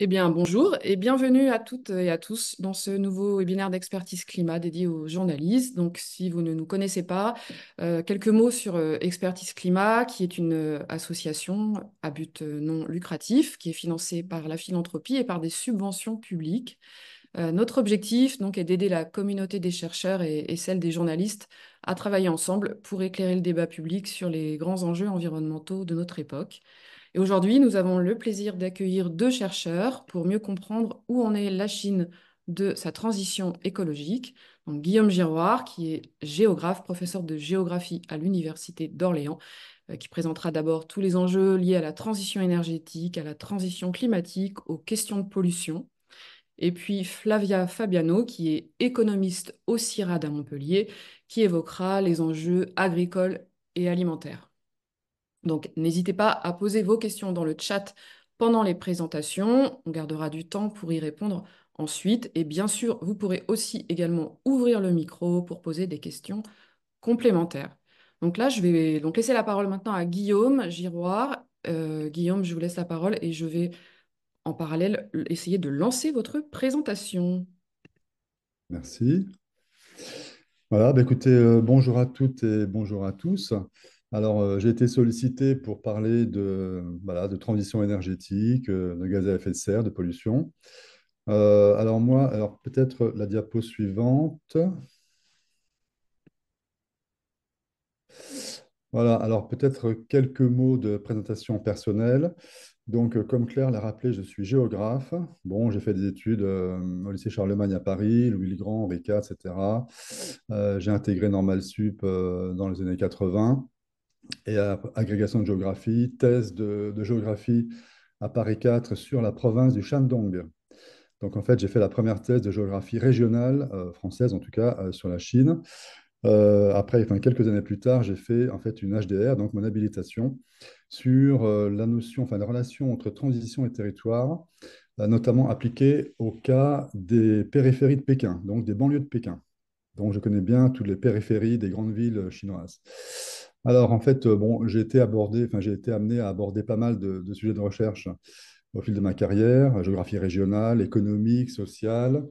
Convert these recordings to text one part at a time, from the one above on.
Eh bien, bonjour et bienvenue à toutes et à tous dans ce nouveau webinaire d'expertise climat dédié aux journalistes. Donc, si vous ne nous connaissez pas, quelques mots sur Expertise Climat, qui est une association à but non lucratif, qui est financée par la philanthropie et par des subventions publiques. Notre objectif, donc, est d'aider la communauté des chercheurs et celle des journalistes à travailler ensemble pour éclairer le débat public sur les grands enjeux environnementaux de notre époque. Et aujourd'hui, nous avons le plaisir d'accueillir deux chercheurs pour mieux comprendre où en est la Chine de sa transition écologique. Donc, Guillaume Giroir, qui est géographe, professeur de géographie à l'Université d'Orléans, qui présentera d'abord tous les enjeux liés à la transition énergétique, à la transition climatique, aux questions de pollution. Et puis Flavia Fabiano, qui est économiste au CIRAD à Montpellier, qui évoquera les enjeux agricoles et alimentaires. Donc, n'hésitez pas à poser vos questions dans le chat pendant les présentations. On gardera du temps pour y répondre ensuite. Et bien sûr, vous pourrez aussi également ouvrir le micro pour poser des questions complémentaires. Donc là, je vais donc laisser la parole maintenant à Guillaume Giroir. Guillaume, je vous laisse la parole et je vais en parallèle essayer de lancer votre présentation. Merci. Voilà, écoutez, bonjour à toutes et bonjour à tous. Alors, j'ai été sollicité pour parler de transition énergétique, de gaz à effet de serre, de pollution. Alors peut-être la diapo suivante. Voilà, alors peut-être quelques mots de présentation personnelle. Donc, comme Claire l'a rappelé, je suis géographe. Bon, j'ai fait des études au lycée Charlemagne à Paris, Louis-le-Grand, Henri IV, etc. J'ai intégré Normal Sup dans les années 80 et agrégation de géographie, thèse de géographie à Paris 4 sur la province du Shandong. Donc, en fait, j'ai fait la première thèse de géographie régionale, française en tout cas, sur la Chine. Après, enfin, quelques années plus tard, j'ai fait en fait une HDR, donc mon habilitation, sur la notion, enfin la relation entre transition et territoire, notamment appliquée au cas des périphéries de Pékin, donc des banlieues de Pékin. Donc je connais bien toutes les périphéries des grandes villes chinoises. Alors en fait, bon, j'ai été amené à aborder pas mal de sujets de recherche au fil de ma carrière, géographie régionale, économique, sociale,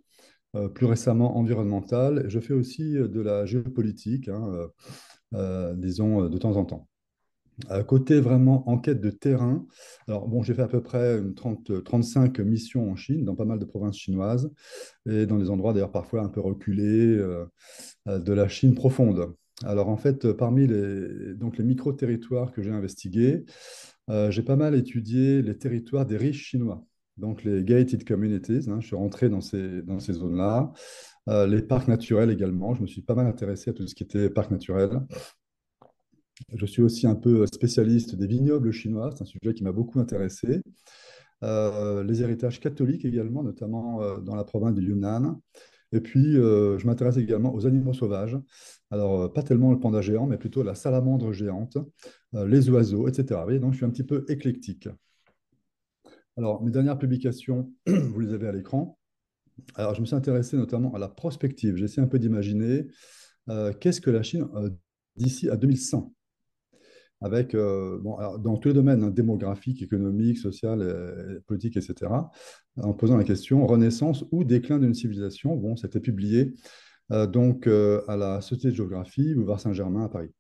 plus récemment environnementale. Je fais aussi de la géopolitique, hein, disons, de temps en temps. Côté vraiment enquête de terrain, alors bon, j'ai fait à peu près 35 missions en Chine, dans pas mal de provinces chinoises, et dans des endroits d'ailleurs parfois un peu reculés de la Chine profonde. Alors en fait, parmi les micro-territoires que j'ai investigués, j'ai pas mal étudié les territoires des riches chinois, donc les gated communities, hein, je suis rentré dans ces zones-là. Les parcs naturels également, je me suis pas mal intéressé à tout ce qui était parc naturel. Je suis aussi un peu spécialiste des vignobles chinois, c'est un sujet qui m'a beaucoup intéressé. Les héritages catholiques également, notamment dans la province du Yunnan. Et puis, je m'intéresse également aux animaux sauvages. Alors, pas tellement le panda géant, mais plutôt la salamandre géante, les oiseaux, etc. Vous voyez, donc, je suis un petit peu éclectique. Alors, mes dernières publications, vous les avez à l'écran. Alors, je me suis intéressé notamment à la prospective. J'essaie un peu d'imaginer qu'est-ce que la Chine d'ici à 2100 avec, bon, alors, dans tous les domaines, hein, démographique, économique, social, politique, etc., en posant la question renaissance ou déclin d'une civilisation. Bon, c'était publié à la Société de géographie, boulevard Saint-Germain à Paris.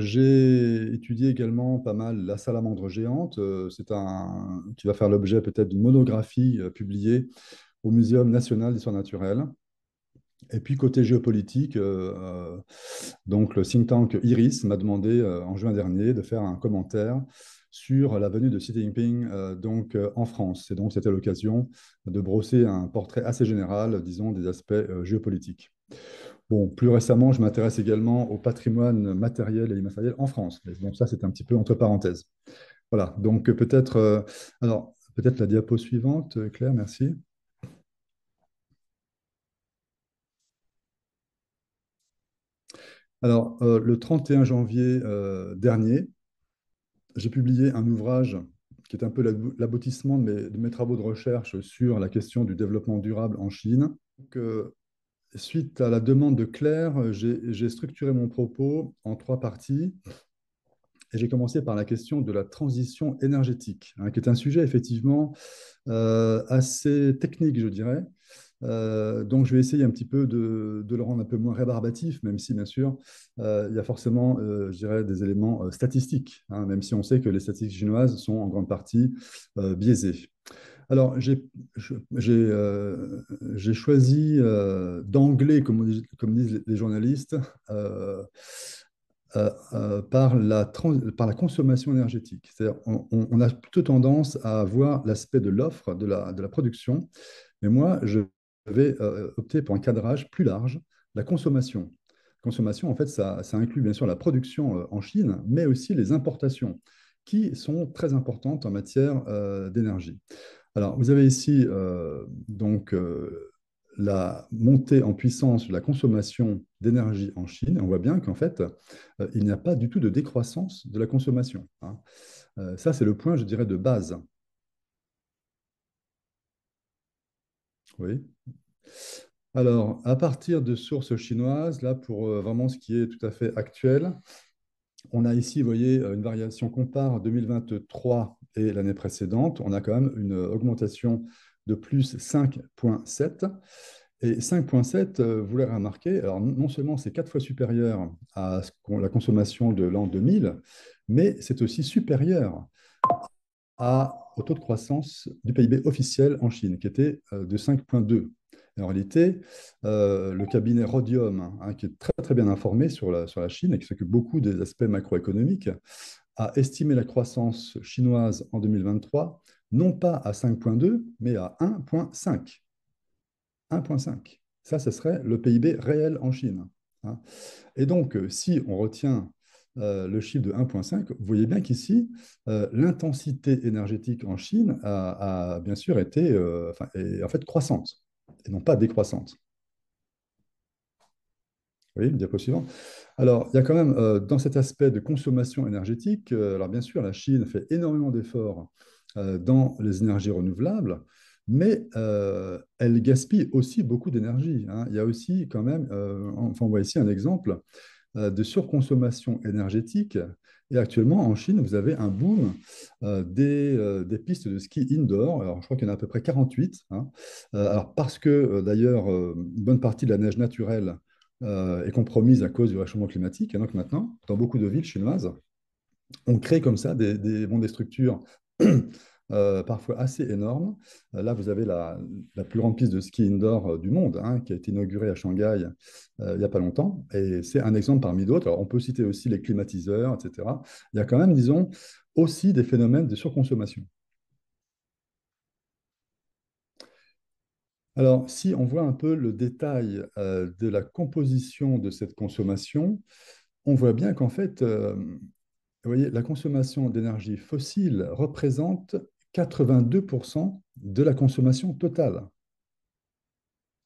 J'ai étudié également pas mal la salamandre géante. C'est un qui va faire l'objet peut-être d'une monographie publiée au Muséum national d'histoire naturelle. Et puis côté géopolitique, donc le think tank IRIS m'a demandé en juin dernier de faire un commentaire sur la venue de Xi Jinping en France. Et donc c'était l'occasion de brosser un portrait assez général, disons, des aspects géopolitiques. Bon, plus récemment, je m'intéresse également au patrimoine matériel et immatériel en France. Mais bon, ça, c'est un petit peu entre parenthèses. Voilà, donc peut-être la diapo suivante, Claire, merci. Alors, le 31 janvier dernier, j'ai publié un ouvrage qui est un peu l'aboutissement de mes travaux de recherche sur la question du développement durable en Chine. Suite à la demande de Claire, j'ai structuré mon propos en trois parties. et j'ai commencé par la question de la transition énergétique, hein, qui est un sujet effectivement assez technique, je dirais. Donc, je vais essayer un petit peu de le rendre un peu moins rébarbatif, même si, bien sûr, il y a forcément, je dirais, des éléments statistiques, hein, même si on sait que les statistiques chinoises sont en grande partie biaisées. Alors, j'ai choisi d'angler, comme disent les journalistes, euh, par la consommation énergétique. C'est-à-dire, on a plutôt tendance à voir l'aspect de l'offre, de la production, mais moi, je vais opter pour un cadrage plus large, la consommation. Consommation, en fait, ça inclut bien sûr la production en Chine, mais aussi les importations, qui sont très importantes en matière d'énergie. Alors, vous avez ici la montée en puissance de la consommation d'énergie en Chine. On voit bien qu'en fait, il n'y a pas du tout de décroissance de la consommation, hein. Ça, c'est le point, je dirais, de base. Oui. Alors, à partir de sources chinoises, là, pour vraiment ce qui est tout à fait actuel, on a ici, vous voyez, une variation compare 2023 et l'année précédente. On a quand même une augmentation de plus 5,7. Et 5,7, vous l'avez remarqué, alors non seulement c'est 4 fois supérieur à la consommation de l'an 2000, mais c'est aussi supérieur au taux de croissance du PIB officiel en Chine, qui était de 5,2. En réalité, le cabinet Rhodium, hein, qui est très, très bien informé sur la Chine et qui s'occupe beaucoup des aspects macroéconomiques, a estimé la croissance chinoise en 2023 non pas à 5,2, mais à 1,5. 1,5. Ça, ce serait le PIB réel en Chine, hein. Et donc, si on retient le chiffre de 1,5, vous voyez bien qu'ici, l'intensité énergétique en Chine a bien sûr été enfin, est en fait croissante et non pas décroissante. Oui, diapo suivant. Alors, il y a quand même dans cet aspect de consommation énergétique, alors bien sûr, la Chine fait énormément d'efforts dans les énergies renouvelables, mais elle gaspille aussi beaucoup d'énergie, hein. Il y a aussi quand même, enfin, on voit ici un exemple de surconsommation énergétique. Et actuellement, en Chine, vous avez un boom des pistes de ski indoor. Alors, je crois qu'il y en a à peu près 48, hein. Alors, parce que, d'ailleurs, une bonne partie de la neige naturelle est compromise à cause du réchauffement climatique. Et donc maintenant, dans beaucoup de villes chinoises, on crée comme ça des structures parfois assez énormes. Là, vous avez la plus grande piste de ski indoor du monde, hein, qui a été inaugurée à Shanghai il n'y a pas longtemps. Et c'est un exemple parmi d'autres. Alors, on peut citer aussi les climatiseurs, etc. Il y a quand même, disons, aussi des phénomènes de surconsommation. Alors, si on voit un peu le détail de la composition de cette consommation, on voit bien qu'en fait, vous voyez, la consommation d'énergie fossile représente 82% de la consommation totale.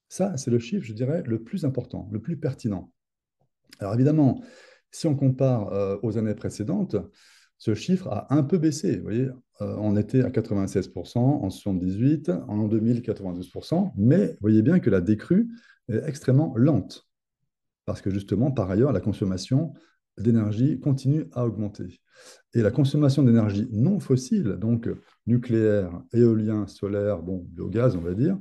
Ça, c'est le chiffre, je dirais, le plus important, le plus pertinent. Alors évidemment, si on compare aux années précédentes, ce chiffre a un peu baissé. Vous voyez, on était à 96% en 78, en 2000, 92%, mais vous voyez bien que la décrue est extrêmement lente parce que justement, par ailleurs, la consommation d'énergie continue à augmenter. Et la consommation d'énergie non fossile, donc nucléaire, éolien, solaire, bon, biogaz, on va dire,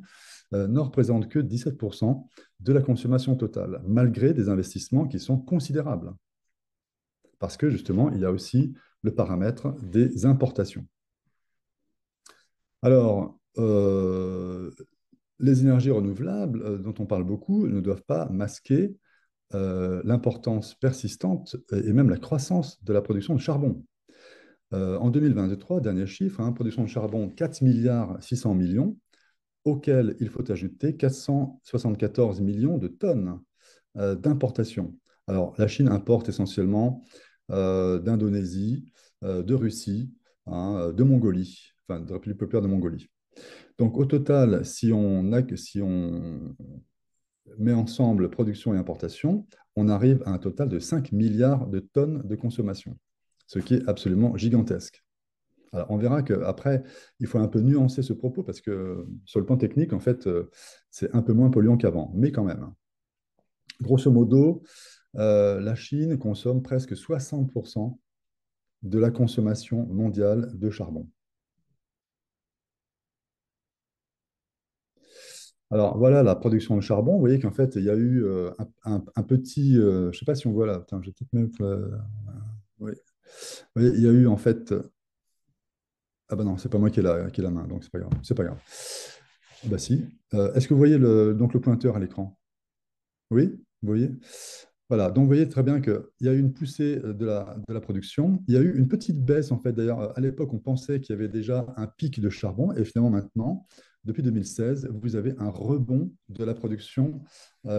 ne représente que 17% de la consommation totale, malgré des investissements qui sont considérables. Parce que justement, il y a aussi le paramètre des importations. Alors, les énergies renouvelables dont on parle beaucoup ne doivent pas masquer l'importance persistante et même la croissance de la production de charbon. En 2023, dernier chiffre, hein, production de charbon 4 milliards 600 millions, auquel il faut ajouter 474 millions de tonnes d'importation. Alors, la Chine importe essentiellement d'Indonésie, de Russie, hein, de Mongolie, enfin de République populaire de Mongolie. Donc, au total, si on met ensemble production et importation, on arrive à un total de 5 milliards de tonnes de consommation, ce qui est absolument gigantesque. Alors, on verra qu'après, il faut un peu nuancer ce propos parce que sur le plan technique, en fait, c'est un peu moins polluant qu'avant, mais quand même. Grosso modo, la Chine consomme presque 60% de la consommation mondiale de charbon. Alors voilà la production de charbon. Vous voyez qu'en fait, il y a eu un petit, je ne sais pas si on voit là, attends, je vais peut-être mettre, oui. Vous voyez, il y a eu en fait, ah bah non, c'est pas moi qui ai la main, donc c'est pas grave. C'est pas grave. Ah bah si. Est-ce que vous voyez donc le pointeur à l'écran? Oui, vous voyez? Voilà, donc vous voyez très bien qu'il y a eu une poussée de la production. Il y a eu une petite baisse, en fait. D'ailleurs, à l'époque, on pensait qu'il y avait déjà un pic de charbon. Et finalement, maintenant, depuis 2016, vous avez un rebond de la production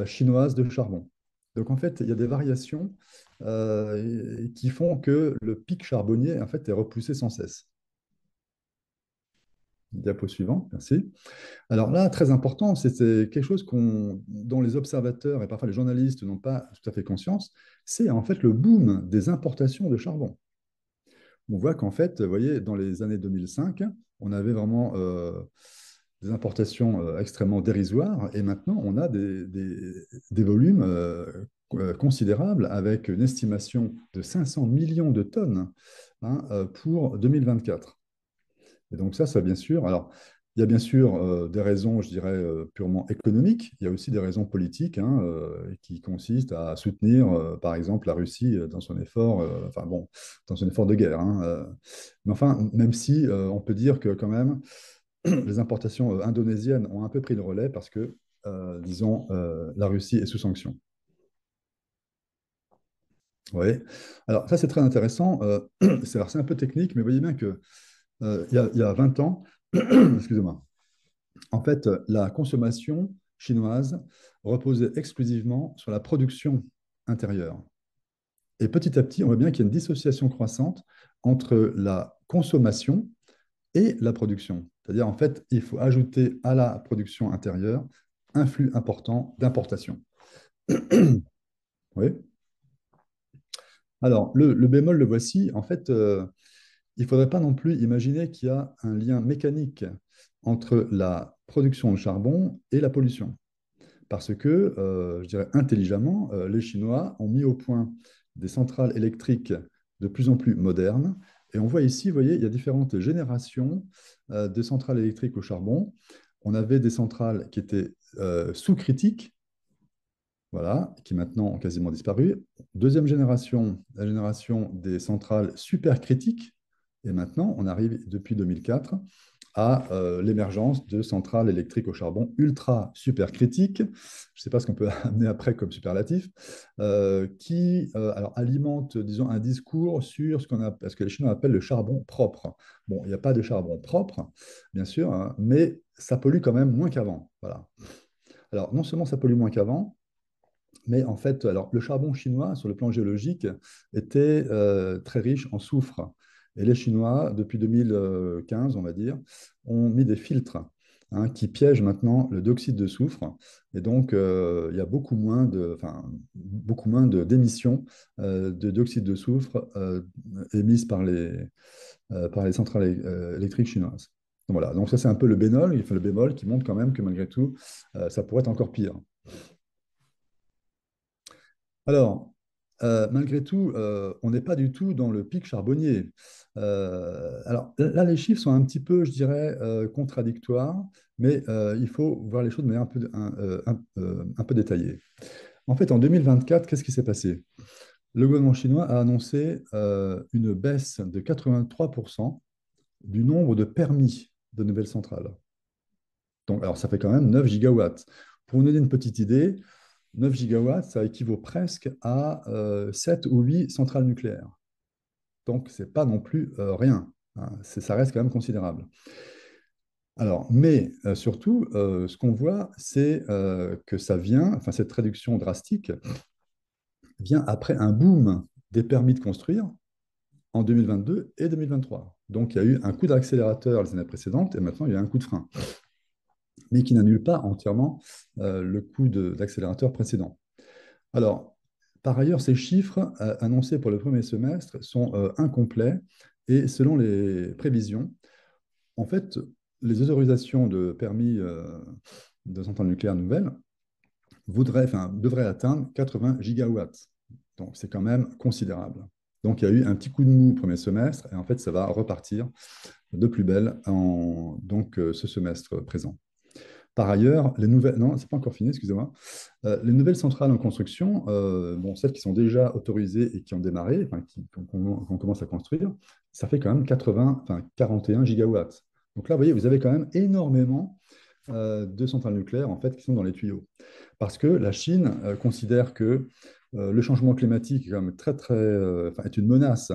chinoise de charbon. Donc, en fait, il y a des variations qui font que le pic charbonnier, en fait, est repoussé sans cesse. Diapo suivant, merci. Alors là, très important, c'est quelque chose dont les observateurs et parfois les journalistes n'ont pas tout à fait conscience, c'est en fait le boom des importations de charbon. On voit qu'en fait, vous voyez, dans les années 2005, on avait vraiment des importations extrêmement dérisoires et maintenant on a des volumes considérables avec une estimation de 500 millions de tonnes hein, pour 2024. Et donc ça bien sûr. Alors, il y a bien sûr des raisons, je dirais, purement économiques. Il y a aussi des raisons politiques hein, qui consistent à soutenir, par exemple, la Russie dans son effort, enfin bon, dans son effort de guerre. Hein, mais enfin, même si on peut dire que quand même, les importations indonésiennes ont un peu pris le relais parce que, disons, la Russie est sous sanction. Oui. Alors ça, c'est très intéressant. C'est un peu technique, mais vous voyez bien que il y a 20 ans, excusez-moi, en fait, la consommation chinoise reposait exclusivement sur la production intérieure. Et petit à petit, on voit bien qu'il y a une dissociation croissante entre la consommation et la production. C'est-à-dire, en fait, il faut ajouter à la production intérieure un flux important d'importation. Oui. Alors, le bémol, le voici. En fait, il ne faudrait pas non plus imaginer qu'il y a un lien mécanique entre la production de charbon et la pollution. Parce que, je dirais intelligemment, les Chinois ont mis au point des centrales électriques de plus en plus modernes. Et on voit ici, vous voyez, il y a différentes générations de centrales électriques au charbon. On avait des centrales qui étaient sous-critiques, voilà, qui maintenant ont quasiment disparu. Deuxième génération, la génération des centrales supercritiques. Et maintenant, on arrive depuis 2004 à l'émergence de centrales électriques au charbon ultra supercritiques. Je ne sais pas ce qu'on peut amener après comme superlatif, qui alors, alimentent, disons, un discours sur ce que les Chinois appellent le charbon propre. Bon, il n'y a pas de charbon propre, bien sûr, hein, mais ça pollue quand même moins qu'avant. Voilà. Alors, non seulement ça pollue moins qu'avant, mais en fait, alors, le charbon chinois, sur le plan géologique, était très riche en soufre. Et les Chinois, depuis 2015, on va dire, ont mis des filtres hein, qui piègent maintenant le dioxyde de soufre. Et donc, il y a d'émissions de dioxyde de soufre émises par les centrales électriques chinoises. Donc, voilà, donc ça c'est un peu le bémol qui montre quand même que malgré tout, ça pourrait être encore pire. Alors, malgré tout, on n'est pas du tout dans le pic charbonnier. Alors là, les chiffres sont un petit peu, je dirais, contradictoires, mais il faut voir les choses de manière un peu détaillée. En fait, en 2024, qu'est-ce qui s'est passé? Le gouvernement chinois a annoncé une baisse de 83% du nombre de permis de nouvelles centrales. Donc, alors, ça fait quand même 9 gigawatts. Pour vous donner une petite idée, 9 gigawatts, ça équivaut presque à 7 ou 8 centrales nucléaires. Donc, ce n'est pas non plus rien, hein. Ça reste quand même considérable. Alors, mais surtout, ce qu'on voit, c'est que enfin, cette réduction drastique vient après un boom des permis de construire en 2022 et 2023. Donc, il y a eu un coup d'accélérateur les années précédentes et maintenant, il y a un coup de frein, mais qui n'annule pas entièrement le coup d'accélérateur précédent. Alors, par ailleurs, ces chiffres annoncés pour le premier semestre sont incomplets et selon les prévisions, en fait, les autorisations de permis de centrales nucléaires nouvelles devraient atteindre 80 gigawatts. Donc, c'est quand même considérable. Donc, il y a eu un petit coup de mou au premier semestre, et en fait, ça va repartir de plus belle ce semestre présent. Par ailleurs, les nouvelles, non, c'est pas encore fini, excusez-moi. Les nouvelles centrales en construction, bon, celles qui sont déjà autorisées et qui ont démarré, enfin, qu'on commence à construire, ça fait quand même 80, enfin, 41 gigawatts. Donc là, vous voyez, vous avez quand même énormément de centrales nucléaires en fait qui sont dans les tuyaux. Parce que la Chine considère que le changement climatique est quand même enfin, est une menace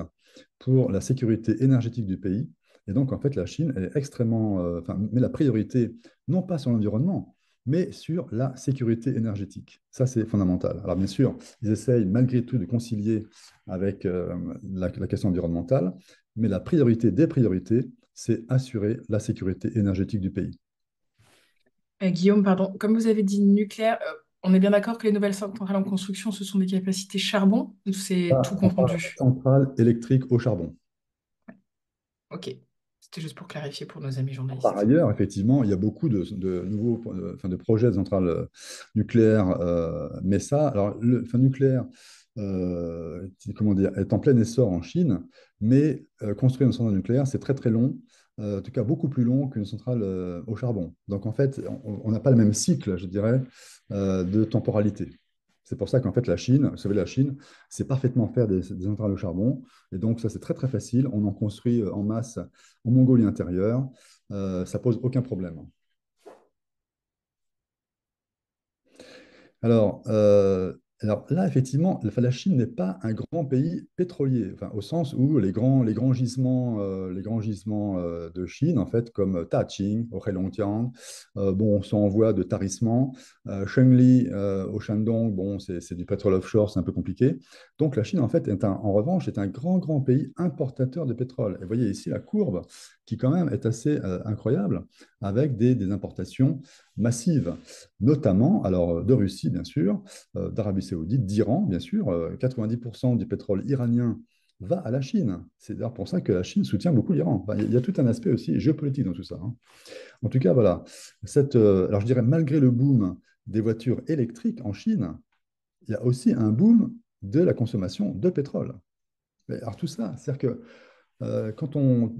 pour la sécurité énergétique du pays. Et donc, en fait, la Chine est extrêmement, enfin, met la priorité non pas sur l'environnement, mais sur la sécurité énergétique. Ça, c'est fondamental. Alors, bien sûr, ils essayent malgré tout de concilier avec la question environnementale, mais la priorité des priorités, c'est assurer la sécurité énergétique du pays. Guillaume, pardon, comme vous avez dit nucléaire, on est bien d'accord que les nouvelles centrales en construction, ce sont des capacités charbon ou c'est tout On parle confondu? centrale électrique au charbon. Ok, c'était juste pour clarifier pour nos amis Par journalistes. ailleurs, effectivement, il y a beaucoup de nouveaux enfin, de projets de centrales nucléaires, mais ça, alors, enfin, nucléaire, comment dire, est en plein essor en Chine, mais construire une centrale nucléaire, c'est très très long, en tout cas beaucoup plus long qu'une centrale au charbon. Donc en fait, on n'a pas le même cycle, je dirais, de temporalité. C'est pour ça qu'en fait, la Chine, vous savez, la Chine, c'est parfaitement faire des centrales au charbon. Et donc, ça, c'est très, très facile. On en construit en masse en Mongolie intérieure. Ça pose aucun problème. Alors, alors là, effectivement, enfin, la Chine n'est pas un grand pays pétrolier, enfin, au sens où les grands gisements de Chine, en fait, comme Daqing au Heilongjiang, bon, sont en voie de tarissement. Shengli au Shandong, bon, c'est du pétrole offshore, c'est un peu compliqué. Donc la Chine, en fait, en revanche, est un grand, grand pays importateur de pétrole. Et vous voyez ici la courbe qui, quand même, est assez incroyable, avec des importations massives, notamment alors, de Russie, bien sûr, d'Arabie saoudite, d'Iran, bien sûr. 90% du pétrole iranien va à la Chine. C'est d'ailleurs pour ça que la Chine soutient beaucoup l'Iran. Enfin, il y a tout un aspect aussi géopolitique dans tout ça, hein. En tout cas, voilà. Alors, je dirais, malgré le boom des voitures électriques en Chine, il y a aussi un boom de la consommation de pétrole. Alors, tout ça, c'est-à-dire que quand on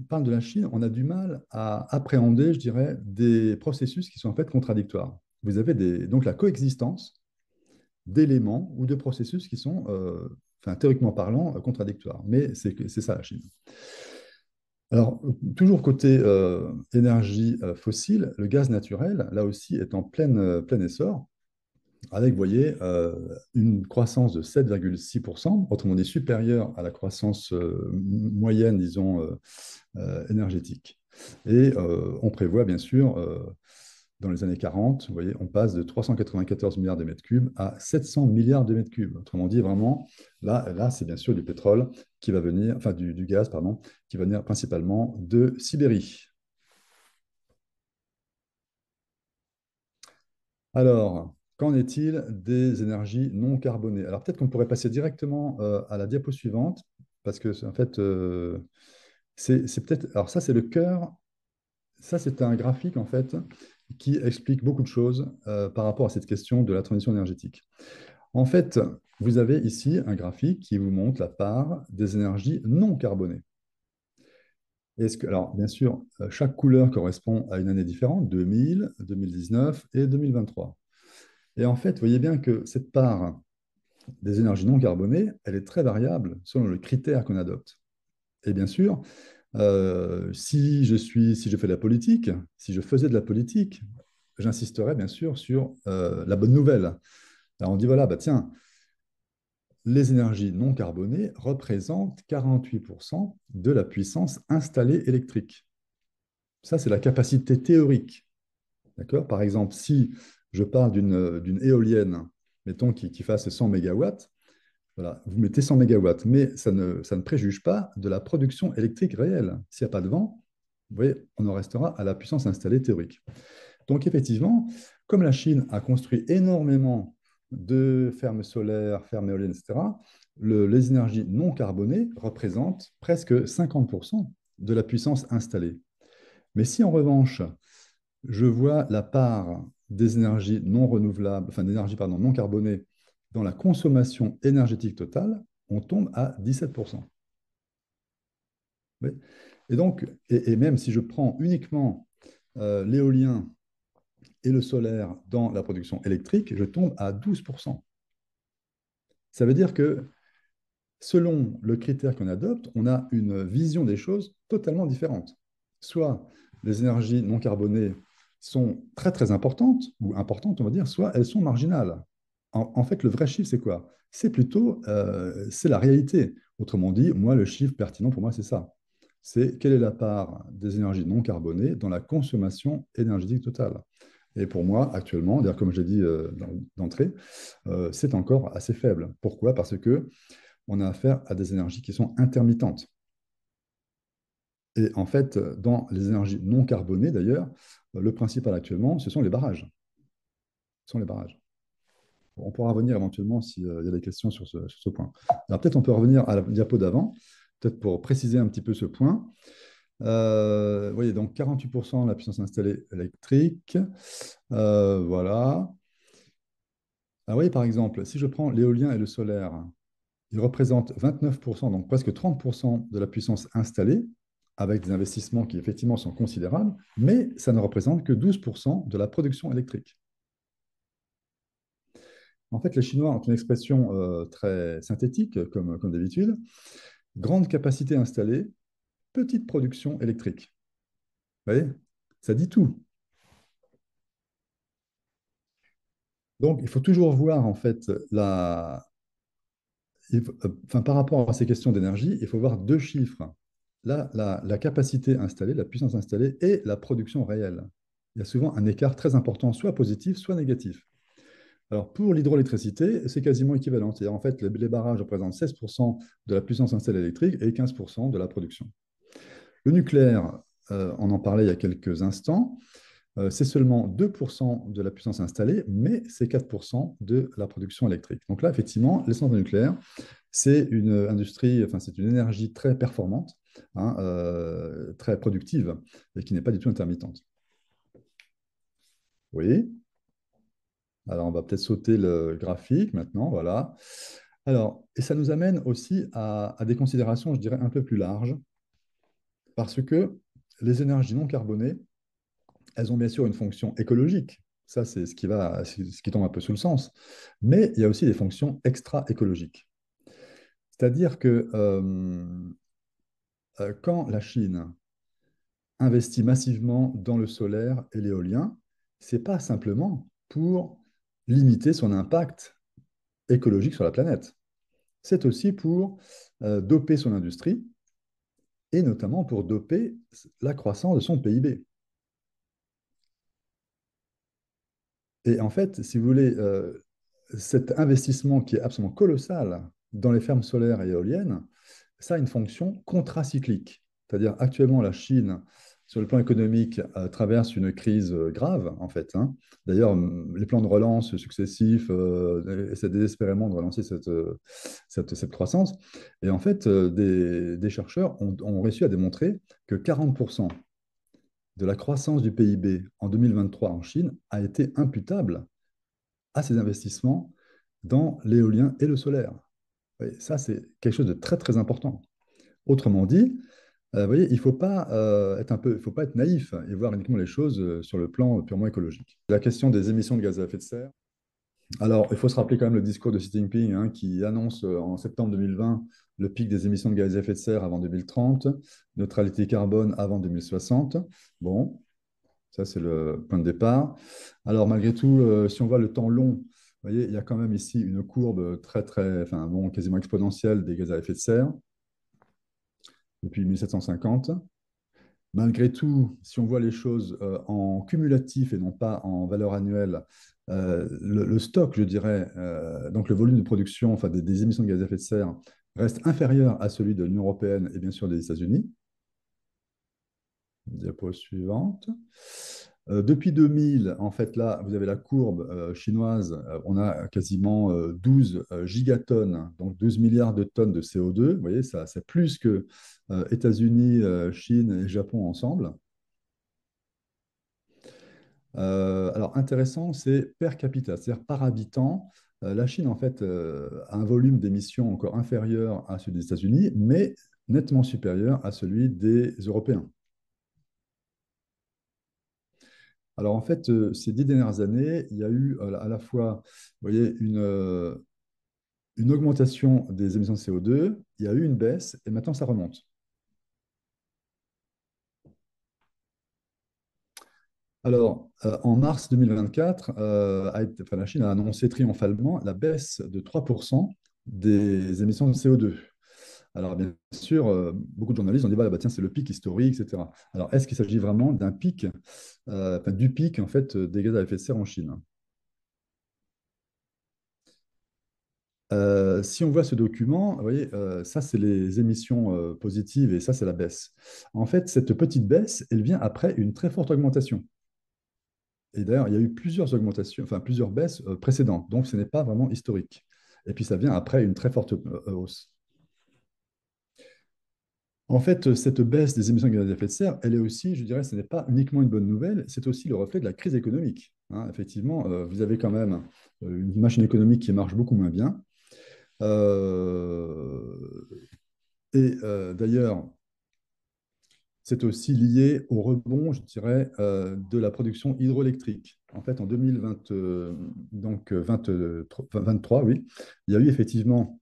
parle de la Chine, on a du mal à appréhender, je dirais, des processus qui sont en fait contradictoires. Vous avez donc la coexistence d'éléments ou de processus qui sont, enfin, théoriquement parlant, contradictoires. Mais c'est ça la Chine. Alors, toujours côté énergie fossile, le gaz naturel, là aussi, est en plein essor, avec, vous voyez, une croissance de 7,6%, autrement dit supérieure à la croissance moyenne, disons, énergétique. Et on prévoit, bien sûr, dans les années 40, vous voyez, on passe de 394 milliards de mètres cubes à 700 milliards de mètres cubes. Autrement dit, vraiment, là c'est bien sûr du pétrole qui va venir, enfin du gaz, pardon, qui va venir principalement de Sibérie. Alors, qu'en est-il des énergies non carbonées? Alors peut-être qu'on pourrait passer directement à la diapo suivante, parce que en fait, c'est peut-être. Alors ça, c'est le cœur. Ça, c'est un graphique en fait qui explique beaucoup de choses par rapport à cette question de la transition énergétique. En fait, vous avez ici un graphique qui vous montre la part des énergies non carbonées. Alors, bien sûr, chaque couleur correspond à une année différente, 2000, 2019 et 2023. Et en fait, vous voyez bien que cette part des énergies non carbonées, elle est très variable selon le critère qu'on adopte. Et bien sûr, si je fais de la politique, si je faisais de la politique, j'insisterais bien sûr sur la bonne nouvelle. Alors on dit voilà, bah tiens, les énergies non carbonées représentent 48% de la puissance installée électrique. Ça, c'est la capacité théorique. D'accord? Par exemple, si je parle d'une éolienne, mettons, qui fasse 100 mégawatts, voilà, vous mettez 100 mégawatts, mais ça ne préjuge pas de la production électrique réelle. S'il n'y a pas de vent, vous voyez, on en restera à la puissance installée théorique. Donc effectivement, comme la Chine a construit énormément de fermes solaires, fermes éoliennes, etc., les énergies non carbonées représentent presque 50% de la puissance installée. Mais si en revanche, je vois la part des énergies non renouvelables, enfin d'énergie pardon, non carbonées dans la consommation énergétique totale, on tombe à 17%. Oui. Et donc, et même si je prends uniquement l'éolien et le solaire dans la production électrique, je tombe à 12%. Ça veut dire que selon le critère qu'on adopte, on a une vision des choses totalement différente. Soit les énergies non carbonées sont très très importantes, ou importantes on va dire, soit elles sont marginales. En fait, le vrai chiffre, c'est quoi? C'est plutôt, c'est la réalité. Autrement dit, moi, le chiffre pertinent pour moi, c'est ça. C'est quelle est la part des énergies non carbonées dans la consommation énergétique totale. Et pour moi, actuellement, d'ailleurs, comme j'ai dit d'entrée, c'est encore assez faible. Pourquoi? Parce que on a affaire à des énergies qui sont intermittentes. Et en fait, dans les énergies non carbonées, d'ailleurs, le principal actuellement, ce sont les barrages. Ce sont les barrages. On pourra revenir éventuellement s'il y a des questions sur ce point. Alors peut-être on peut revenir à la diapo d'avant, peut-être pour préciser un petit peu ce point. Vous voyez, donc 48% de la puissance installée électrique. Voilà. Alors, vous voyez, par exemple, si je prends l'éolien et le solaire, ils représentent 29%, donc presque 30% de la puissance installée, avec des investissements qui effectivement sont considérables, mais ça ne représente que 12% de la production électrique. En fait, les Chinois ont une expression très synthétique, comme d'habitude. Grande capacité installée, petite production électrique. Vous voyez? Ça dit tout. Donc, il faut toujours voir, en fait, enfin, par rapport à ces questions d'énergie, il faut voir deux chiffres. La capacité installée, la puissance installée et la production réelle. Il y a souvent un écart très important, soit positif, soit négatif. Alors, pour l'hydroélectricité, c'est quasiment équivalent. C'est-à-dire, en fait, les barrages représentent 16% de la puissance installée électrique et 15% de la production. Le nucléaire, on en parlait il y a quelques instants, c'est seulement 2% de la puissance installée, mais c'est 4% de la production électrique. Donc là, effectivement, les centrales nucléaires, c'est une industrie, enfin, c'est une énergie très performante, hein, très productive, et qui n'est pas du tout intermittente. Oui. Alors, on va peut-être sauter le graphique maintenant, voilà. Alors, et ça nous amène aussi à des considérations, je dirais, un peu plus larges, parce que les énergies non carbonées, elles ont bien sûr une fonction écologique. Ça, c'est ce qui tombe un peu sous le sens. Mais il y a aussi des fonctions extra-écologiques. C'est-à-dire que quand la Chine investit massivement dans le solaire et l'éolien, ce n'est pas simplement pour limiter son impact écologique sur la planète. C'est aussi pour doper son industrie et notamment pour doper la croissance de son PIB. Et en fait, si vous voulez, cet investissement qui est absolument colossal dans les fermes solaires et éoliennes, ça a une fonction contracyclique. C'est-à-dire actuellement, la Chine, sur le plan économique, traverse une crise grave, en fait, hein. D'ailleurs, les plans de relance successifs essaient désespérément de relancer cette croissance. Et en fait, des chercheurs ont réussi à démontrer que 40% de la croissance du PIB en 2023 en Chine a été imputable à ces investissements dans l'éolien et le solaire. Oui, ça, c'est quelque chose de très, très important. Autrement dit, vous voyez, il ne faut pas il faut pas être naïf et voir uniquement les choses sur le plan purement écologique. La question des émissions de gaz à effet de serre. Alors, il faut se rappeler quand même le discours de Xi Jinping, hein, qui annonce en septembre 2020 le pic des émissions de gaz à effet de serre avant 2030, neutralité carbone avant 2060. Bon, ça, c'est le point de départ. Alors, malgré tout, si on voit le temps long, vous voyez, il y a quand même ici une courbe très, très, enfin, bon, quasiment exponentielle des gaz à effet de serre depuis 1750. Malgré tout, si on voit les choses en cumulatif et non pas en valeur annuelle, le stock, je dirais, donc le volume de production, enfin, des émissions de gaz à effet de serre, reste inférieur à celui de l'Union européenne et bien sûr des États-Unis. Diapo suivante. Depuis 2000, en fait, là, vous avez la courbe chinoise. On a quasiment 12 gigatonnes, donc 12 milliards de tonnes de CO2. Vous voyez, ça, c'est plus que États-Unis, Chine et Japon ensemble. Alors, intéressant, c'est per capita, c'est-à-dire par habitant. La Chine, en fait, a un volume d'émissions encore inférieur à celui des États-Unis, mais nettement supérieur à celui des Européens. Alors, en fait, ces 10 dernières années, il y a eu à la fois, vous voyez, une augmentation des émissions de CO2, il y a eu une baisse, et maintenant ça remonte. Alors, en mars 2024, la Chine a annoncé triomphalement la baisse de 3% des émissions de CO2. Alors, bien sûr, beaucoup de journalistes ont dit, voilà, bah, tiens, c'est le pic historique, etc. Alors, est-ce qu'il s'agit vraiment d'un pic, enfin, du pic, en fait, des gaz à effet de serre en Chine? Si on voit ce document, vous voyez, ça, c'est les émissions positives et ça, c'est la baisse. En fait, cette petite baisse, elle vient après une très forte augmentation. Et d'ailleurs, il y a eu plusieurs augmentations, enfin plusieurs baisses précédentes, donc ce n'est pas vraiment historique. Et puis ça vient après une très forte hausse. En fait, cette baisse des émissions de gaz à effet de serre, elle est aussi, je dirais, ce n'est pas uniquement une bonne nouvelle, c'est aussi le reflet de la crise économique. Hein. Effectivement, vous avez quand même une machine économique qui marche beaucoup moins bien. Euh, d'ailleurs, c'est aussi lié au rebond, je dirais, de la production hydroélectrique. En fait, en 2020, 23, oui, il y a eu effectivement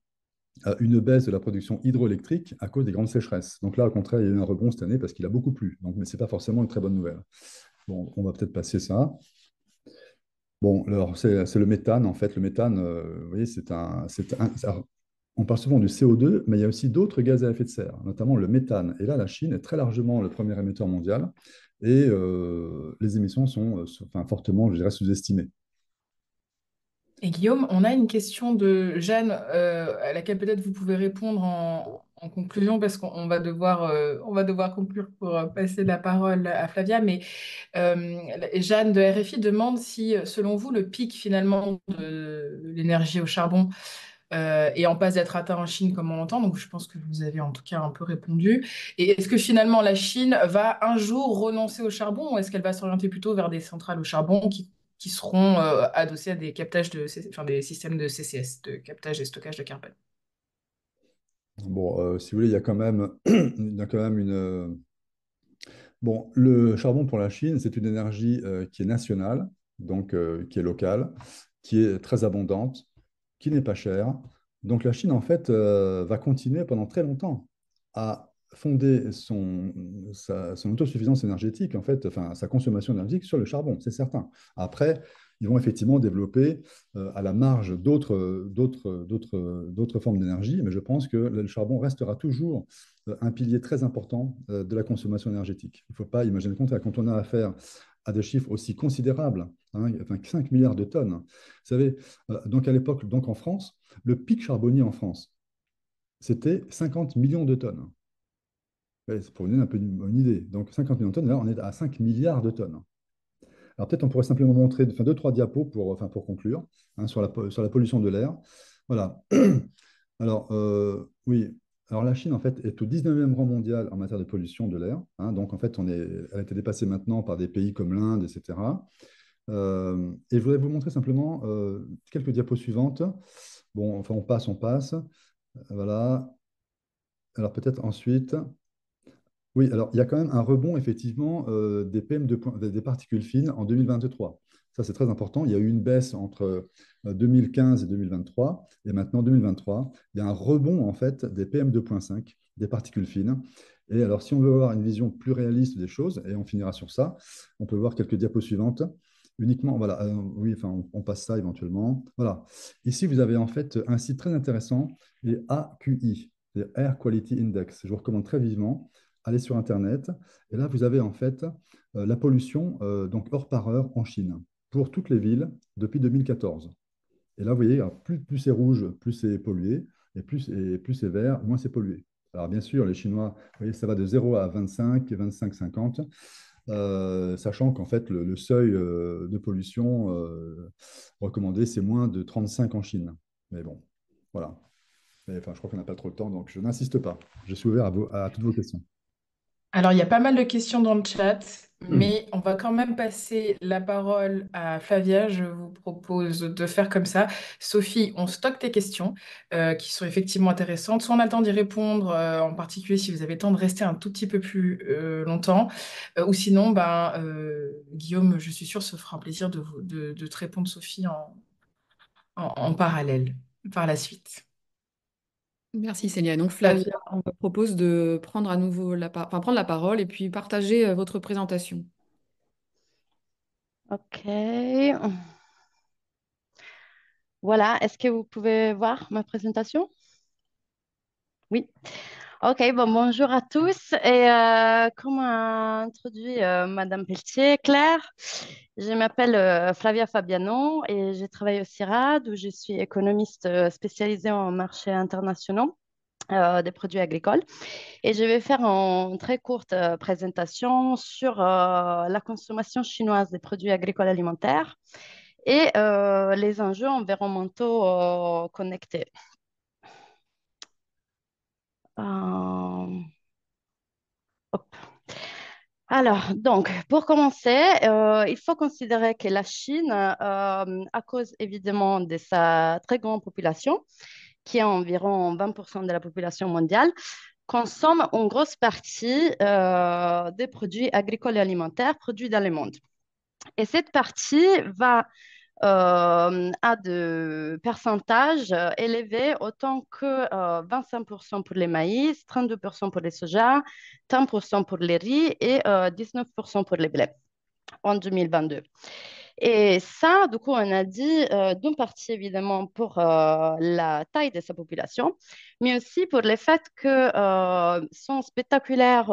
une baisse de la production hydroélectrique à cause des grandes sécheresses. Donc là, au contraire, il y a eu un rebond cette année parce qu'il a beaucoup plu. Donc, mais ce n'est pas forcément une très bonne nouvelle. Bon, on va peut-être passer ça. Bon, alors c'est le méthane, en fait. Le méthane, vous voyez, on parle souvent du CO2, mais il y a aussi d'autres gaz à effet de serre, notamment le méthane. Et là, la Chine est très largement le premier émetteur mondial et les émissions sont enfin, fortement, je dirais, sous-estimées. Et Guillaume, on a une question de Jeanne à laquelle peut-être vous pouvez répondre en conclusion parce on va devoir conclure pour passer la parole à Flavia. Mais Jeanne de RFI demande si, selon vous, le pic finalement de l'énergie au charbon est en passe d'être atteint en Chine comme on l'entend. Donc je pense que vous avez en tout cas un peu répondu. Et est-ce que finalement la Chine va un jour renoncer au charbon ou est-ce qu'elle va s'orienter plutôt vers des centrales au charbon qui seront adossées à des captages enfin, des systèmes de CCS, de captage et stockage de carbone? Bon, si vous voulez, il y a quand même, il y a quand même Bon, le charbon pour la Chine, c'est une énergie qui est nationale, donc qui est locale, qui est très abondante, qui n'est pas chère. Donc la Chine, en fait, va continuer pendant très longtemps à fonder son autosuffisance énergétique, en fait, enfin, sa consommation énergétique sur le charbon, c'est certain. Après, ils vont effectivement développer à la marge d'autres formes d'énergie, mais je pense que le charbon restera toujours un pilier très important de la consommation énergétique. Il ne faut pas imaginer le contraire. Quand on a affaire à des chiffres aussi considérables, hein, enfin 5 milliards de tonnes. Vous savez, donc à l'époque, donc en France, le pic charbonnier en France, c'était 50 millions de tonnes. Ouais, c'est pour vous donner un peu une idée. Donc 50 millions de tonnes, là on est à 5 milliards de tonnes. Alors peut-être on pourrait simplement montrer enfin, deux, trois diapos pour conclure hein, sur la pollution de l'air. Voilà. Alors, oui. Alors, la Chine, en fait, est au 19e rang mondial en matière de pollution de l'air. Hein. Donc, en fait, elle a été dépassée maintenant par des pays comme l'Inde, etc. Et je voudrais vous montrer simplement quelques diapos suivantes. Bon, enfin, on passe. Voilà. Alors, peut-être ensuite. Oui, alors il y a quand même un rebond effectivement des des particules fines en 2023. Ça, c'est très important. Il y a eu une baisse entre 2015 et 2023, et maintenant 2023, il y a un rebond en fait des PM2,5, des particules fines. Et alors, si on veut avoir une vision plus réaliste des choses, et on finira sur ça, on peut voir quelques diapos suivantes. Uniquement, voilà, oui, enfin, on passe ça éventuellement. Voilà. Ici, vous avez en fait un site très intéressant, les AQI, les Air Quality Index. Je vous recommande très vivement allez sur Internet, et là, vous avez en fait la pollution donc heure par heure en Chine, pour toutes les villes depuis 2014. Et là, vous voyez, alors, plus c'est rouge, plus c'est pollué, et plus c'est vert, moins c'est pollué. Alors bien sûr, les Chinois, vous voyez, ça va de 0 à 25, 25, 50, sachant qu'en fait, le seuil de pollution recommandé, c'est moins de 35 en Chine. Mais bon, voilà. Mais, enfin, je crois qu'on n'a pas trop le temps, donc je n'insiste pas. Je suis ouvert à toutes vos questions. Alors, il y a pas mal de questions dans le chat. mais on va quand même passer la parole à Flavia. Je vous propose de faire comme ça. Sophie, on stocke tes questions qui sont effectivement intéressantes. Soit on a le temps d'y répondre, en particulier si vous avez le temps de rester un tout petit peu plus longtemps, ou sinon, Guillaume, je suis sûre, se fera un plaisir de te répondre, Sophie, en parallèle par la suite. Merci Célia. Donc Flavia, Flavia. on vous propose de prendre à nouveau prendre la parole et puis partager votre présentation. Ok. Voilà, est-ce que vous pouvez voir ma présentation? Oui. Ok, bon, bonjour à tous. Et comme a introduit Madame Pelletier, Claire, je m'appelle Flavia Fabiano et je travaille au CIRAD où je suis économiste spécialisée en marchés internationaux des produits agricoles. Et je vais faire une très courte présentation sur la consommation chinoise des produits agricoles alimentaires et les enjeux environnementaux connectés. Euh, hop. Alors, donc, pour commencer, il faut considérer que la Chine, à cause évidemment de sa très grande population, qui est environ 20% de la population mondiale, consomme une grosse partie des produits agricoles et alimentaires produits dans le monde. Et cette partie va à de pourcentages élevés autant que 25% pour les maïs, 32% pour les soja, 10% pour les riz et 19% pour les blés en 2022. Et ça, du coup, on a dit d'une partie évidemment pour la taille de sa population, mais aussi pour le fait que son spectaculaire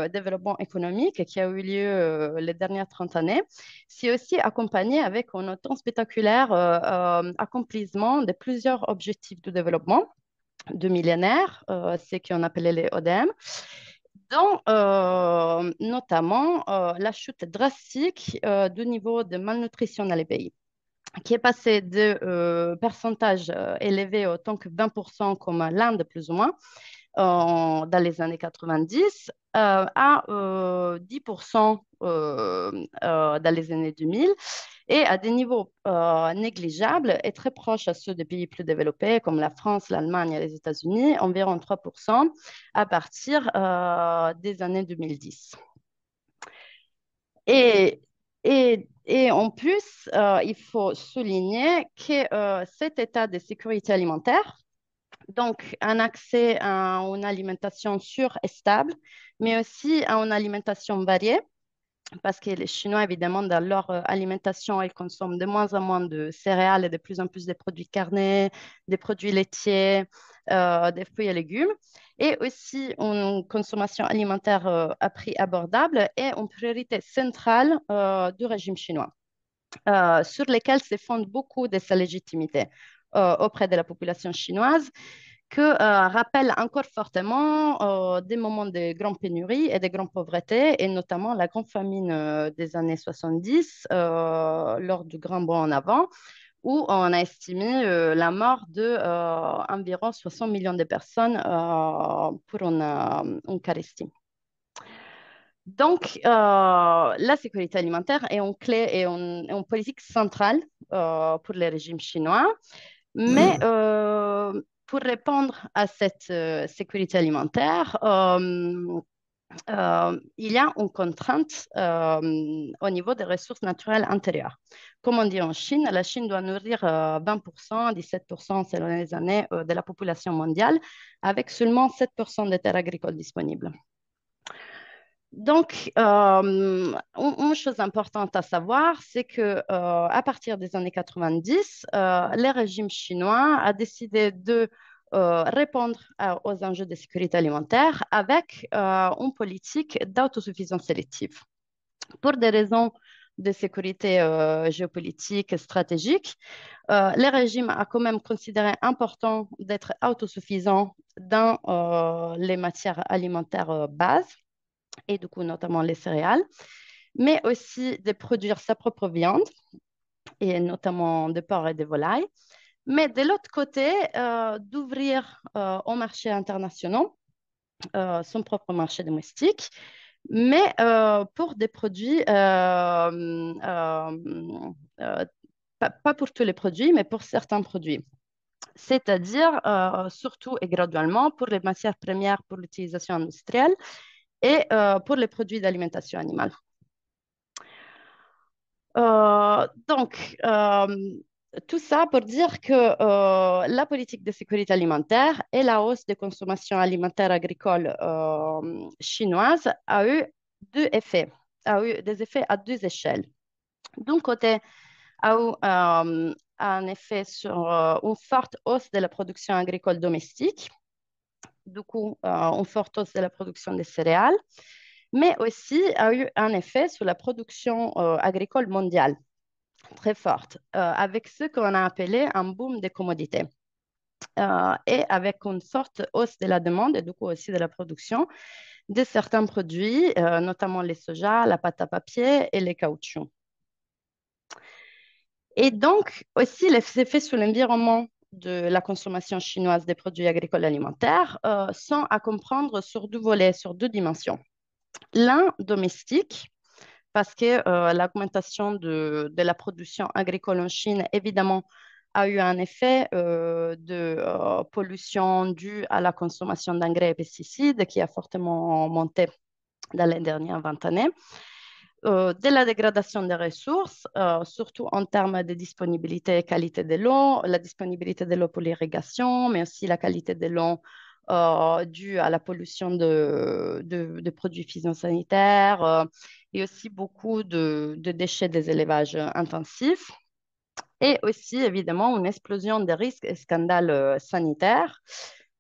développement économique qui a eu lieu les dernières 30 années, c'est aussi accompagné avec un autant spectaculaire accomplissement de plusieurs objectifs de développement de millénaires, ce qu'on appelait les ODM, dont notamment la chute drastique du niveau de malnutrition dans les pays, qui est passé de pourcentage élevé autant que 20% comme l'Inde plus ou moins dans les années 90 à 10% dans les années 2000 et à des niveaux négligeables et très proches à ceux des pays plus développés comme la France, l'Allemagne et les États-Unis, environ 3% à partir des années 2010. Et, et en plus, il faut souligner que cet état de sécurité alimentaire, donc un accès à une alimentation sûre et stable, mais aussi à une alimentation variée, parce que les Chinois, évidemment, dans leur alimentation, ils consomment de moins en moins de céréales et de plus en plus de produits carnés, des produits laitiers, des fruits et légumes, et aussi une consommation alimentaire à prix abordable est une priorité centrale du régime chinois, sur lesquels se fonde beaucoup de sa légitimité auprès de la population chinoise que rappelle encore fortement des moments de grande pénurie et de grande pauvreté, et notamment la grande famine des années 70, lors du grand bond en avant, où on a estimé la mort de environ 60 millions de personnes pour une carestie. Donc, la sécurité alimentaire est une clé et une politique centrale pour le régime chinois. Mais pour répondre à cette sécurité alimentaire, il y a une contrainte au niveau des ressources naturelles intérieures. Comme on dit en Chine, la Chine doit nourrir 20%, 17% selon les années de la population mondiale, avec seulement 7% des terres agricoles disponibles. Donc, une chose importante à savoir, c'est que à partir des années 90, le régime chinois a décidé de répondre aux enjeux de sécurité alimentaire avec une politique d'autosuffisance sélective. Pour des raisons de sécurité géopolitique et stratégique, le régime a quand même considéré important d'être autosuffisant dans les matières alimentaires bases et du coup notamment les céréales, mais aussi de produire sa propre viande, et notamment de porc et de volailles, mais de l'autre côté, d'ouvrir aux marchés internationaux son propre marché domestique, mais pour des produits, pas pour tous les produits, mais pour certains produits. C'est-à-dire surtout et graduellement pour les matières premières pour l'utilisation industrielle et pour les produits d'alimentation animale. Donc, tout ça pour dire que la politique de sécurité alimentaire et la hausse des consommations alimentaires agricoles chinoises a eu deux effets, a eu des effets à deux échelles. D'un côté, a eu un effet sur une forte hausse de la production agricole domestique, du coup, une forte hausse de la production des céréales, mais aussi a eu un effet sur la production agricole mondiale très forte, avec ce qu'on a appelé un boom des commodités. Et avec une forte hausse de la demande et du coup aussi de la production de certains produits, notamment les soja, la pâte à papier et les caoutchoucs. Et donc aussi les effets sur l'environnement de la consommation chinoise des produits agricoles alimentaires sont à comprendre sur deux volets, sur deux dimensions. L'un domestique, parce que l'augmentation de la production agricole en Chine, évidemment, a eu un effet de pollution due à la consommation d'engrais et pesticides qui a fortement monté dans les dernières 20 années. De la dégradation des ressources, surtout en termes de disponibilité et qualité de l'eau, la disponibilité de l'eau pour l'irrigation, mais aussi la qualité de l'eau due à la pollution de produits phytosanitaires et aussi beaucoup de déchets des élevages intensifs. Et aussi, évidemment, une explosion des risques et scandales sanitaires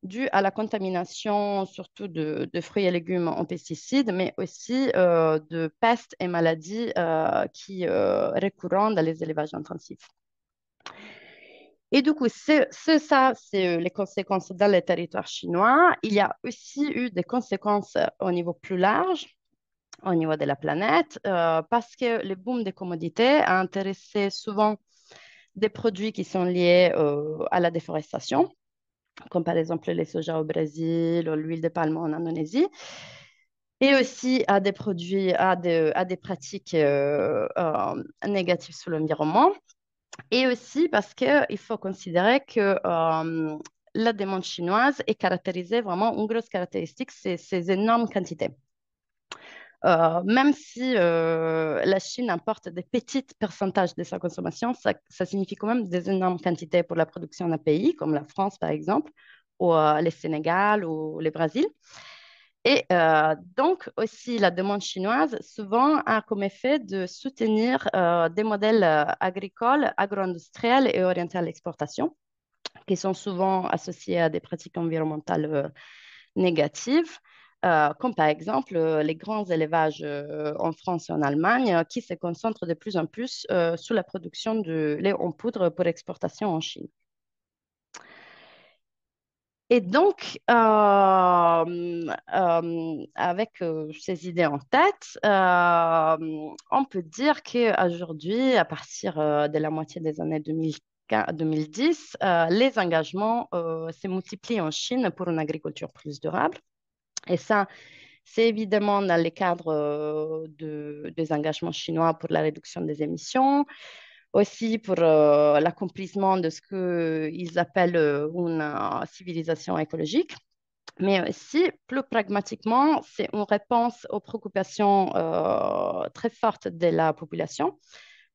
dû à la contamination surtout de fruits et légumes en pesticides, mais aussi de pestes et maladies qui récurrentes dans les élevages intensifs. Et du coup, c'est les conséquences dans les territoires chinois. Il y a aussi eu des conséquences au niveau plus large, au niveau de la planète, parce que le boom des commodités a intéressé souvent des produits qui sont liés à la déforestation, comme par exemple les soja au Brésil ou l'huile de palme en Indonésie, et aussi à des produits, à des pratiques négatives sur l'environnement. Et aussi parce qu'il faut considérer que la demande chinoise est caractérisée vraiment, une grosse caractéristique, c'est ces énormes quantités. Même si la Chine importe des petits pourcentages de sa consommation, ça signifie quand même des énormes quantités pour la production d'un pays, comme la France par exemple, ou le Sénégal ou le Brésil. Et donc aussi la demande chinoise souvent a comme effet de soutenir des modèles agricoles, agro-industriels et orientés à l'exportation, qui sont souvent associés à des pratiques environnementales négatives, comme par exemple les grands élevages en France et en Allemagne qui se concentrent de plus en plus sur la production de lait en poudre pour exportation en Chine. Et donc, avec ces idées en tête, on peut dire qu'aujourd'hui, à partir de la moitié des années 2010, les engagements se multiplient en Chine pour une agriculture plus durable. Et ça, c'est évidemment dans le cadre des engagements chinois pour la réduction des émissions, aussi pour l'accomplissement de ce qu'ils appellent une civilisation écologique, mais aussi plus pragmatiquement, c'est une réponse aux préoccupations très fortes de la population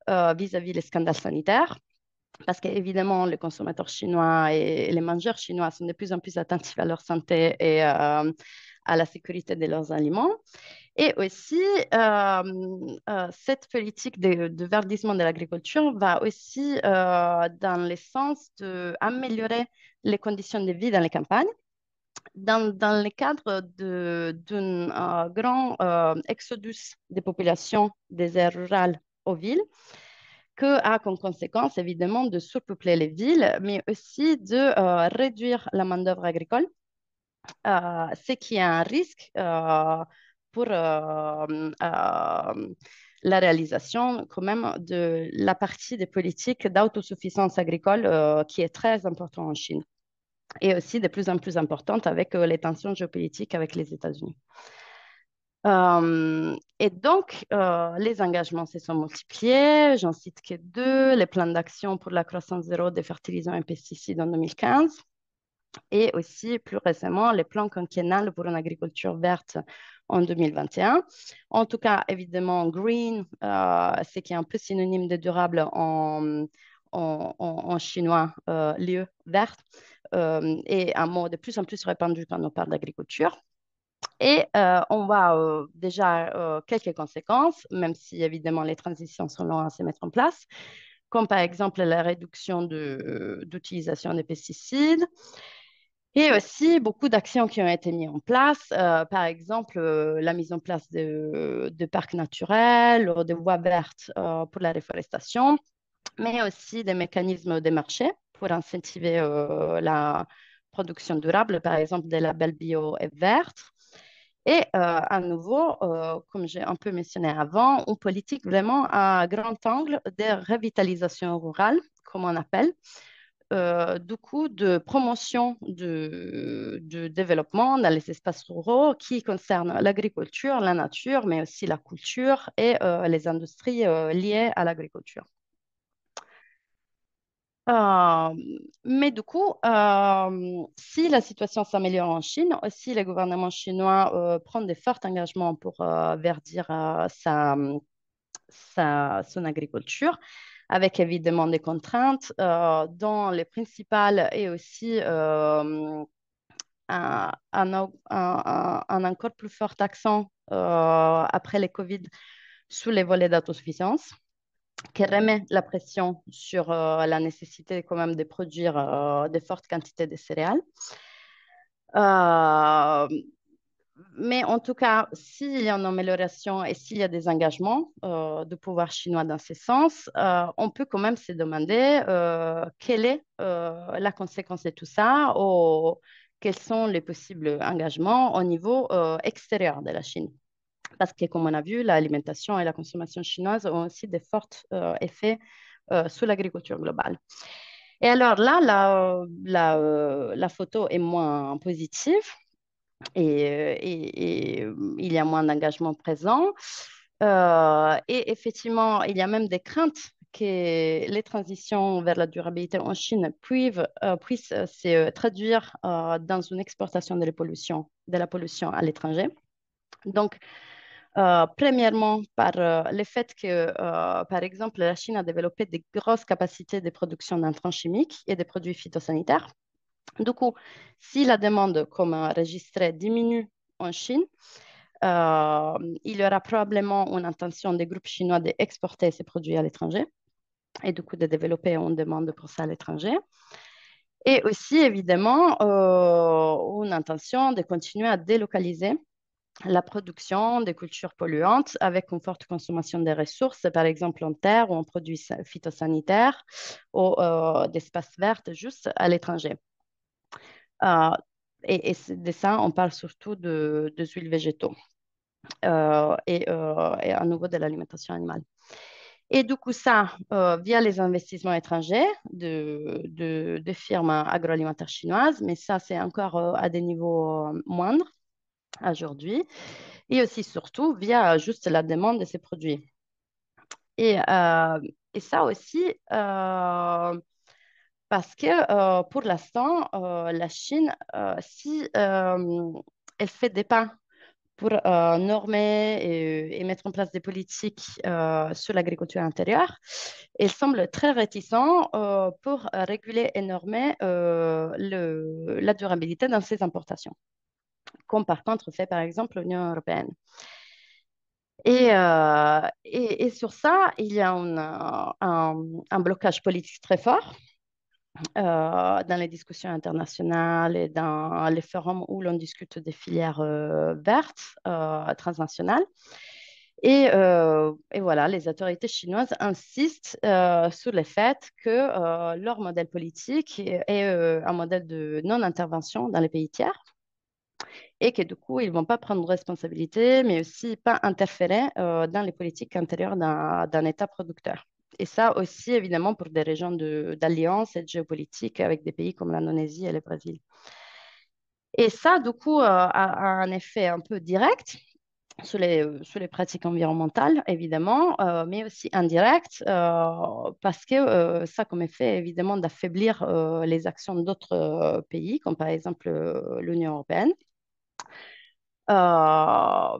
vis-à-vis des scandales sanitaires. Parce qu'évidemment, les consommateurs chinois et les mangeurs chinois sont de plus en plus attentifs à leur santé et à la sécurité de leurs aliments. Et aussi, cette politique de verdissement de l'agriculture va aussi dans le sens d'améliorer les conditions de vie dans les campagnes, dans le cadre d'un grand exodus des populations des aires rurales aux villes, que a comme conséquence évidemment de surpeupler les villes, mais aussi de réduire la main-d'œuvre agricole, ce qui est un risque pour la réalisation quand même de la partie des politiques d'autosuffisance agricole qui est très importante en Chine et aussi de plus en plus importante avec les tensions géopolitiques avec les États-Unis. Et donc, les engagements se sont multipliés. J'en cite que deux, les plans d'action pour la croissance zéro des fertilisants et pesticides en 2015 et aussi plus récemment les plans quinquennaux pour une agriculture verte en 2021. En tout cas, évidemment, green, c'est qui est un peu synonyme de durable en chinois, lieu vert, et un mot de plus en plus répandu quand on parle d'agriculture. Et on voit déjà quelques conséquences, même si évidemment les transitions sont longues à se mettre en place, comme par exemple la réduction d'utilisation des pesticides et aussi beaucoup d'actions qui ont été mises en place, par exemple la mise en place de parcs naturels ou de voies vertes pour la réforestation, mais aussi des mécanismes de marché pour incentiver la production durable, par exemple des labels bio et verts. Et à nouveau, comme j'ai un peu mentionné avant, une politique vraiment à grand angle de revitalisation rurale, comme on appelle, du coup de promotion du développement dans les espaces ruraux qui concernent l'agriculture, la nature, mais aussi la culture et les industries liées à l'agriculture. Euh, mais du coup, si la situation s'améliore en Chine, aussi le gouvernement chinois prend de forts engagements pour verdir son agriculture, avec évidemment des contraintes, dont les principales est aussi un encore plus fort accent après les Covid sur les volets d'autosuffisance qui remet la pression sur la nécessité quand même de produire de fortes quantités de céréales. Euh, mais en tout cas, s'il y a une amélioration et s'il y a des engagements du pouvoir chinois dans ce sens, on peut quand même se demander quelle est la conséquence de tout ça ou quels sont les possibles engagements au niveau extérieur de la Chine. Parce que, comme on a vu, l'alimentation et la consommation chinoise ont aussi de forts effets sur l'agriculture globale. Et alors là, la photo est moins positive et il y a moins d'engagement présent. Et effectivement, il y a même des craintes que les transitions vers la durabilité en Chine puissent se traduire dans une exportation de la pollution à l'étranger. Donc, premièrement, par le fait que, par exemple, la Chine a développé de grosses capacités de production d'intrants chimiques et de produits phytosanitaires. Du coup, si la demande, comme enregistré, diminue en Chine, il y aura probablement une intention des groupes chinois d'exporter ces produits à l'étranger et du coup de développer une demande pour ça à l'étranger. Et aussi, évidemment, une intention de continuer à délocaliser la production des cultures polluantes avec une forte consommation des ressources, par exemple en terre ou en produits phytosanitaires ou d'espaces verts juste à l'étranger. Euh, et de ça, on parle surtout de huiles végétaux et à nouveau de l'alimentation animale. Et du coup, ça, via les investissements étrangers de firmes agroalimentaires chinoises, mais ça, c'est encore à des niveaux moindres aujourd'hui, et aussi surtout via juste la demande de ces produits. Et, et ça aussi, parce que pour l'instant, la Chine, si elle fait des pas pour normer et mettre en place des politiques sur l'agriculture intérieure, elle semble très réticent pour réguler et normer la durabilité dans ses importations, comme par contre fait par exemple l'Union européenne. Et sur ça, il y a un blocage politique très fort dans les discussions internationales et dans les forums où l'on discute des filières vertes transnationales. Et voilà, les autorités chinoises insistent sur le fait que leur modèle politique est un modèle de non-intervention dans les pays tiers et que du coup, ils ne vont pas prendre de responsabilité, mais aussi pas interférer dans les politiques intérieures d'un État producteur. Et ça aussi, évidemment, pour des régions d'alliance et de géopolitique avec des pays comme l'Indonésie et le Brésil. Et ça, du coup, a un effet un peu direct sur les pratiques environnementales, évidemment, mais aussi indirectes, parce que ça a comme effet, évidemment, d'affaiblir les actions d'autres pays, comme par exemple l'Union européenne, euh,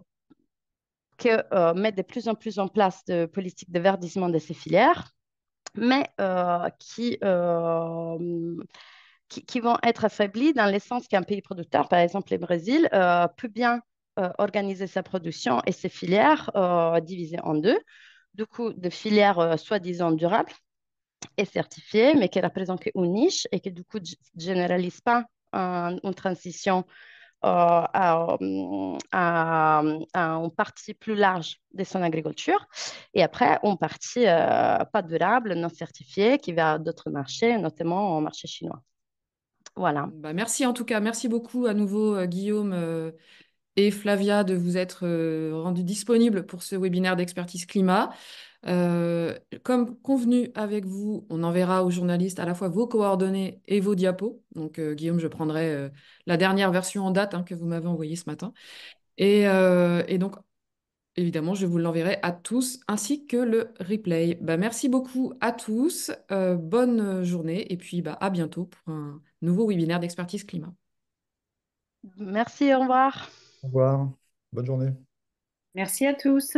qui met de plus en plus en place de politiques de verdissement de ces filières, mais qui vont être affaiblis dans le sens qu'un pays producteur, par exemple le Brésil, peut bien organiser sa production et ses filières divisées en deux. Du coup, de filières soi-disant durables et certifiées, mais qui représentent une niche et qui du coup ne généralisent pas une transition à une partie plus large de son agriculture. Et après, une partie pas durable, non certifiée, qui va à d'autres marchés, notamment au marché chinois. Voilà. Bah, merci en tout cas, merci beaucoup à nouveau Guillaume et Flavia de vous être rendus disponibles pour ce webinaire d'expertise climat. Comme convenu avec vous, on enverra aux journalistes à la fois vos coordonnées et vos diapos. Donc Guillaume, je prendrai la dernière version en date que vous m'avez envoyée ce matin. Et donc, évidemment, je vous l'enverrai à tous, ainsi que le replay. Bah, merci beaucoup à tous, bonne journée, et puis bah, à bientôt pour un nouveau webinaire d'expertise climat. Merci, au revoir. Au revoir. Bonne journée. Merci à tous.